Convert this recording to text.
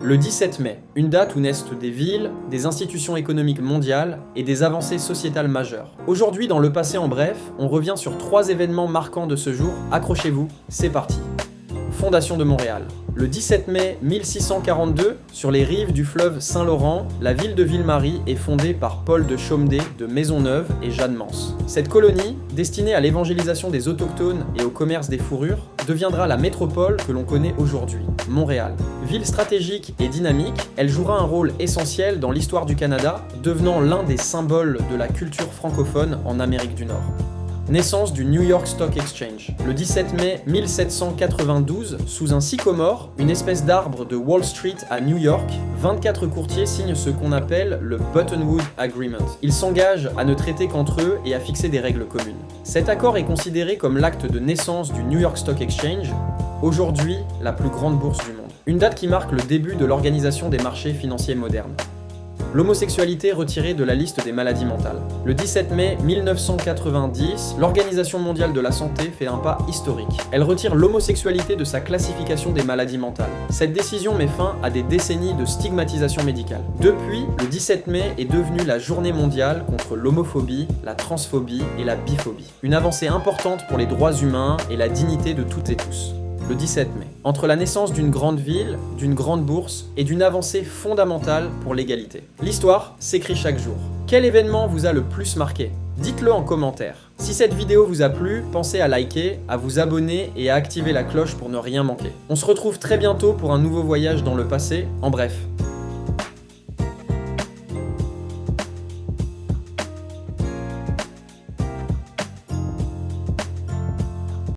Le 17 mai, une date où naissent des villes, des institutions économiques mondiales et des avancées sociétales majeures. Aujourd'hui, dans le passé en bref, on revient sur 3 événements marquants de ce jour. Accrochez-vous, c'est parti. Fondation de Montréal. Le 17 mai 1642, sur les rives du fleuve Saint-Laurent, la ville de Ville-Marie est fondée par Paul de Chaumedet de Maisonneuve et Jeanne Mance. Cette colonie, destinée à l'évangélisation des autochtones et au commerce des fourrures, deviendra la métropole que l'on connaît aujourd'hui, Montréal. Ville stratégique et dynamique, elle jouera un rôle essentiel dans l'histoire du Canada, devenant l'un des symboles de la culture francophone en Amérique du Nord. Naissance du New York Stock Exchange. Le 17 mai 1792, sous un sycomore, une espèce d'arbre de Wall Street à New York, 24 courtiers signent ce qu'on appelle le Buttonwood Agreement. Ils s'engagent à ne traiter qu'entre eux et à fixer des règles communes. Cet accord est considéré comme l'acte de naissance du New York Stock Exchange, aujourd'hui la plus grande bourse du monde. Une date qui marque le début de l'organisation des marchés financiers modernes. L'homosexualité retirée de la liste des maladies mentales. Le 17 mai 1990, l'Organisation mondiale de la santé fait un pas historique. Elle retire l'homosexualité de sa classification des maladies mentales. Cette décision met fin à des décennies de stigmatisation médicale. Depuis, le 17 mai est devenu la journée mondiale contre l'homophobie, la transphobie et la biphobie. Une avancée importante pour les droits humains et la dignité de toutes et tous. Le 17 mai. Entre la naissance d'une grande ville, d'une grande bourse et d'une avancée fondamentale pour l'égalité. L'histoire s'écrit chaque jour. Quel événement vous a le plus marqué ? Dites-le en commentaire. Si cette vidéo vous a plu, pensez à liker, à vous abonner et à activer la cloche pour ne rien manquer. On se retrouve très bientôt pour un nouveau voyage dans le passé, en bref.